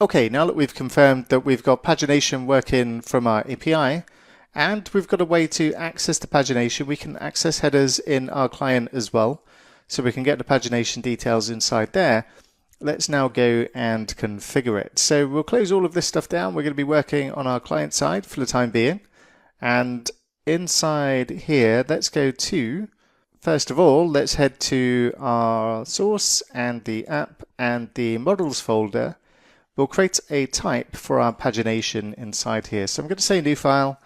Okay, now that we've confirmed that we've got pagination working from our API, and we've got a way to access the pagination, we can access headers in our client as well, so we can get the pagination details inside there. Let's now go and configure it. So we'll close all of this stuff down. We're going to be working on our client side for the time being. And inside here, let's go to, first of all, let's head to our source and the app and the models folder. We'll create a type for our pagination inside here. So I'm going to say new file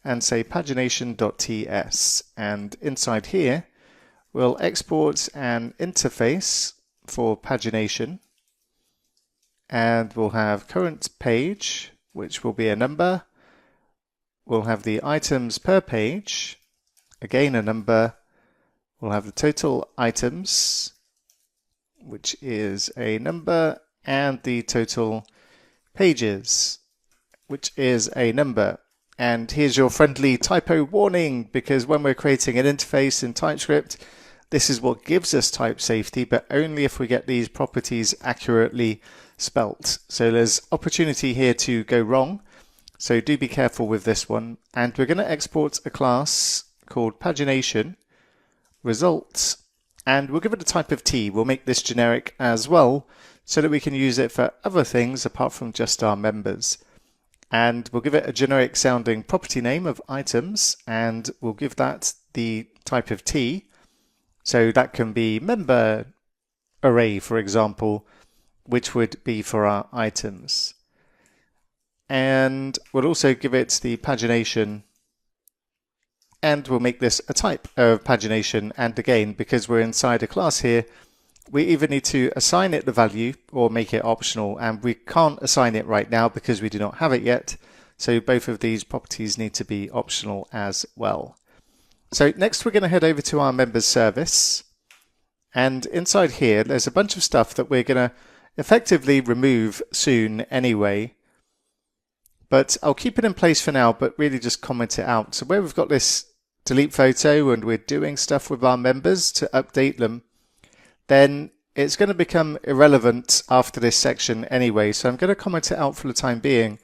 and say pagination.ts. And inside here, we'll export an interface for pagination. And we'll have current page, which will be a number. We'll have the items per page, again a number. We'll have the total items, which is a number, and the total pages, which is a number. And here's your friendly typo warning, because when we're creating an interface in TypeScript, this is what gives us type safety, but only if we get these properties accurately spelt. So there's opportunity here to go wrong. So do be careful with this one. And we're going to export a class called pagination results, and we'll give it a type of T. We'll make this generic as well, so that we can use it for other things apart from just our members. And we'll give it a generic sounding property name of items, and we'll give that the type of T. So that can be member array, for example, which would be for our items. And we'll also give it the pagination, and we'll make this a type of pagination. And again, because we're inside a class here, we either need to assign it the value or make it optional, and we can't assign it right now because we do not have it yet. So both of these properties need to be optional as well. So next we're going to head over to our members service, and inside here there's a bunch of stuff that we're going to effectively remove soon anyway, but I'll keep it in place for now, but really just comment it out. So where we've got this delete photo and we're doing stuff with our members to update them, then it's going to become irrelevant after this section anyway. So I'm going to comment it out for the time being,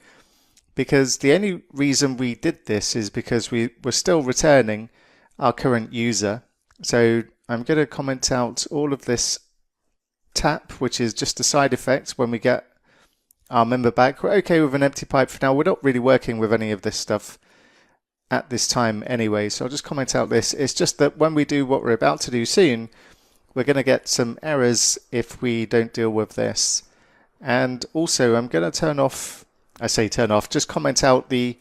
because the only reason we did this is because we were still returning our current user. So I'm going to comment out all of this tap, which is just a side effect when we get our member back. We're okay with an empty pipe for now. We're not really working with any of this stuff at this time anyway. So I'll just comment out this. It's just that when we do what we're about to do soon, we're going to get some errors if we don't deal with this. And also I'm going to turn off, just comment out the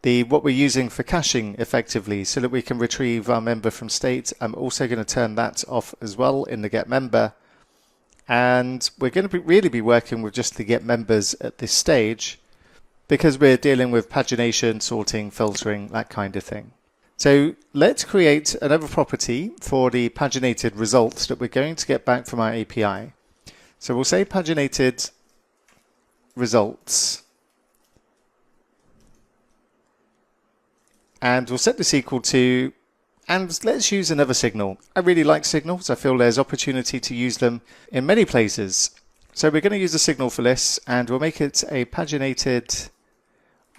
what we're using for caching effectively, so that we can retrieve our member from state. I'm also going to turn that off as well in the get member. And we're going to really be working with just the get members at this stage, because we're dealing with pagination, sorting, filtering, that kind of thing. So let's create another property for the paginated results that we're going to get back from our API. So we'll say paginated results, and we'll set this equal to, and let's use another signal. I really like signals. I feel there's opportunity to use them in many places. So we're going to use a signal for this, and we'll make it a paginated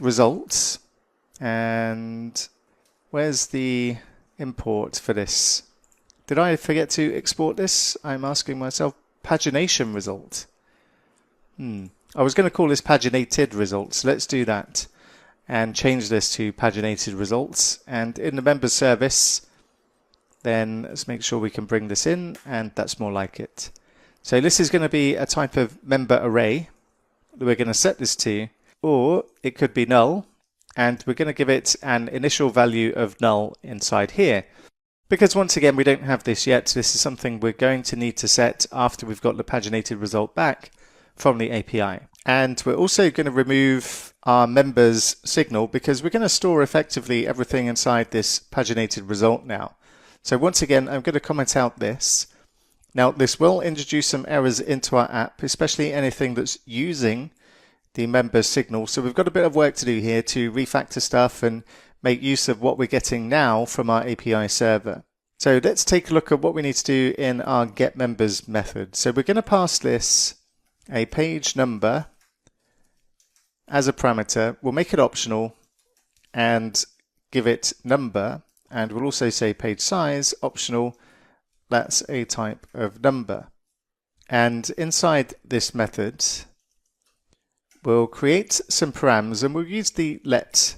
results. And where's the import for this? Did I forget to export this? I'm asking myself. Pagination result. I was going to call this paginated results. Let's do that and change this to paginated results. And in the members service, then let's make sure we can bring this in, and that's more like it. So this is going to be a type of member array that we're going to set this to, or it could be null, and we're going to give it an initial value of null inside here. Because once again, we don't have this yet. This is something we're going to need to set after we've got the paginated result back from the API. And we're also going to remove our members signal, because we're going to store effectively everything inside this paginated result now. So once again, I'm going to comment out this. Now this will introduce some errors into our app, especially anything that's using the members signal. So we've got a bit of work to do here to refactor stuff and make use of what we're getting now from our API server. So let's take a look at what we need to do in our getMembers method. So we're going to pass this a page number as a parameter. We'll make it optional and give it number, and we'll also say page size optional. That's a type of number. And inside this method, we'll create some params, and we'll use the let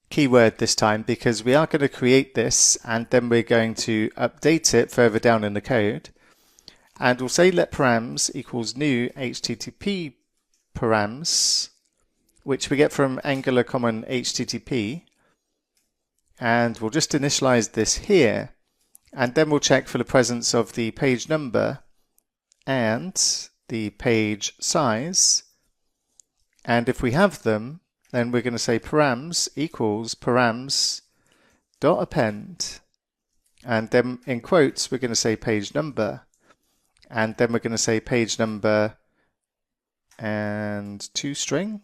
keyword this time because we are going to create this and then we're going to update it further down in the code. And we'll say let params equals new HTTP params, which we get from Angular Common HTTP. And we'll just initialize this here. And then we'll check for the presence of the page number and the page size. And if we have them, then we're going to say params equals params dot append. And then in quotes, we're going to say page number. And then we're going to say page number and toString.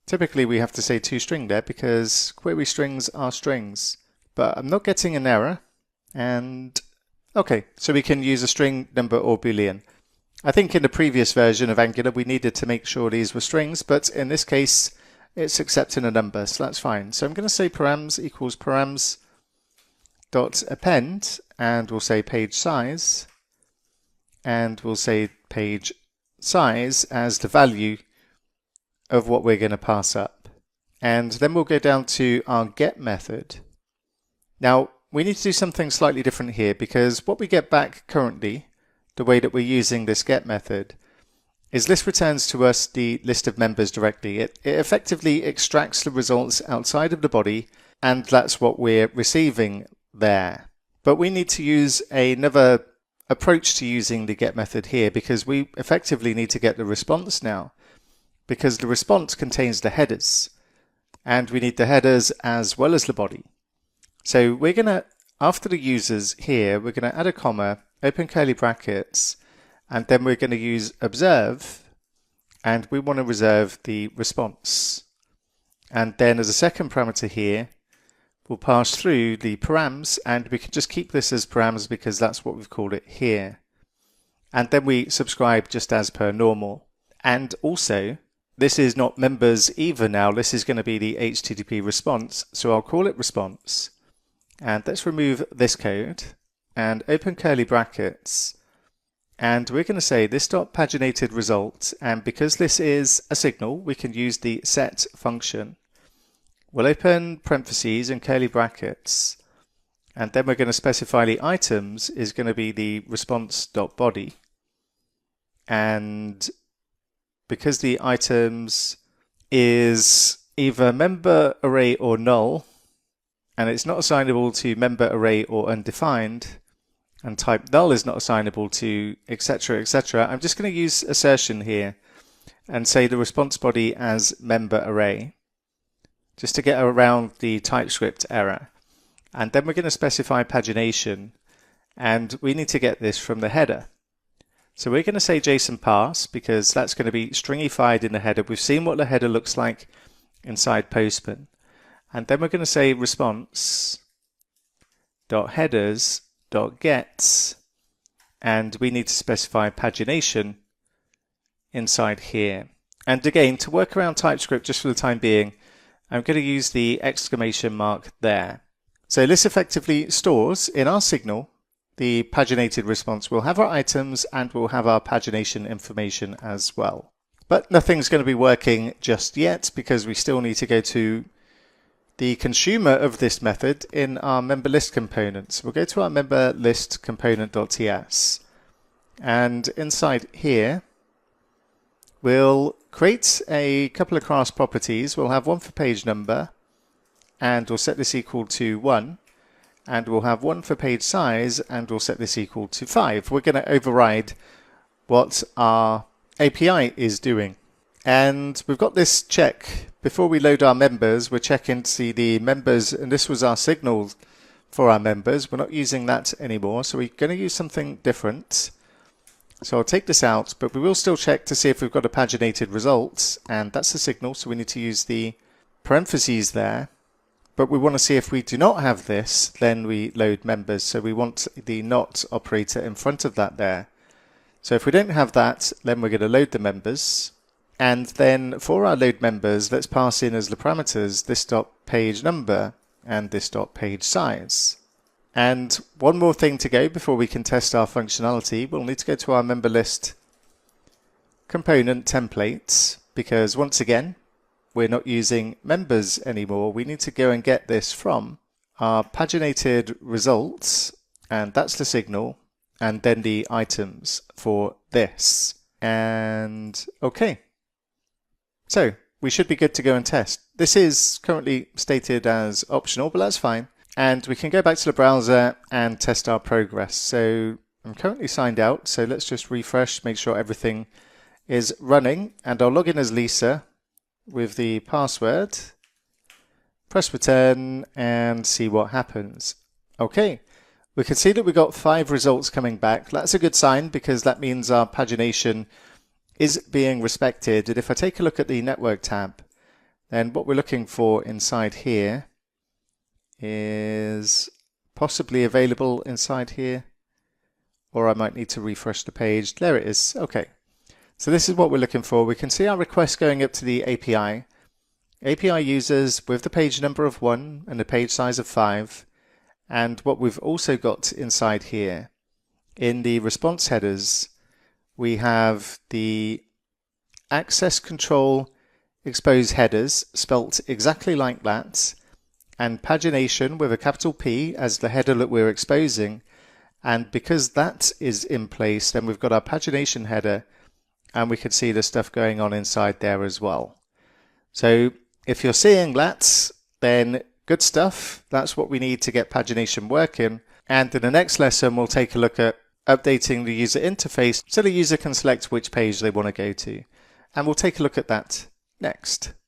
Typically we have to say toString there because query strings are strings. But I'm not getting an error. And okay, so we can use a string, number, or boolean. I think in the previous version of Angular we needed to make sure these were strings, but in this case it's accepting a number, so that's fine. So I'm going to say params equals params dot append, and we'll say page size, and we'll say page size as the value of what we're going to pass up. And then we'll go down to our get method. Now we need to do something slightly different here because what we get back currently, the way that we're using this get method, is this returns to us the list of members directly. It effectively extracts the results outside of the body, and that's what we're receiving there. But we need to use another approach to using the get method here because we effectively need to get the response now, because the response contains the headers, and we need the headers as well as the body. So we're going to, after the users here, we're going to add a comma, open curly brackets, and then we're going to use observe, and we want to reserve the response. And then as a second parameter here, we'll pass through the params, and we can just keep this as params because that's what we've called it here. And then we subscribe just as per normal. And also, this is not members either now, this is going to be the HTTP response, so I'll call it response. And let's remove this code and open curly brackets, and we're going to say this dot paginated result, and because this is a signal we can use the set function. We'll open parentheses and curly brackets, and then we're going to specify the items is going to be the response.body, and because the items is either member array or null, and it's not assignable to member array or undefined, and type null is not assignable to etc, etc, I'm just going to use assertion here and say the response body as member array just to get around the TypeScript error. And then we're going to specify pagination, and we need to get this from the header. So we're going to say JSON parse because that's going to be stringified in the header. We've seen what the header looks like inside Postman. And then we're going to say response dot headers dot get, and we need to specify pagination inside here. And again, to work around TypeScript just for the time being, I'm going to use the exclamation mark there. So this effectively stores in our signal the paginated response. We'll have our items and we'll have our pagination information as well. But nothing's going to be working just yet because we still need to go to the consumer of this method in our member list component. We'll go to our member list component.ts, and inside here we'll create a couple of class properties. We'll have one for page number, and we'll set this equal to 1, and we'll have one for page size, and we'll set this equal to 5. We're going to override what our API is doing. And we've got this check. Before we load our members, we're checking to see the members, and this was our signal for our members. We're not using that anymore, so we're going to use something different. So I'll take this out, but we will still check to see if we've got a paginated result, and that's the signal, so we need to use the parentheses there. But we want to see if we do not have this, then we load members, so we want the not operator in front of that there. So if we don't have that, then we're going to load the members. And then for our load members, let's pass in as the parameters this dot page number and this dot page size. And one more thing to go before we can test our functionality. We'll need to go to our member list component templates, because once again, we're not using members anymore. We need to go and get this from our paginated results, and that's the signal, and then the items for this. And okay. So we should be good to go and test. This is currently stated as optional, but that's fine. And we can go back to the browser and test our progress. So I'm currently signed out, so let's just refresh, make sure everything is running. And I'll log in as Lisa with the password, press return, and see what happens. Okay, we can see that we got 5 results coming back. That's a good sign, because that means our pagination is being respected. And if I take a look at the network tab, then what we're looking for inside here is possibly available inside here, or I might need to refresh the page. There it is. Okay, so this is what we're looking for. We can see our request going up to the API. API users with the page number of 1 and the page size of 5. And what we've also got inside here in the response headers, we have the access control expose headers spelt exactly like that, and pagination with a capital P as the header that we're exposing. And because that is in place, then we've got our pagination header, and we can see the stuff going on inside there as well. So if you're seeing that, then good stuff. That's what we need to get pagination working. And in the next lesson, we'll take a look at updating the user interface so the user can select which page they want to go to. And we'll take a look at that next.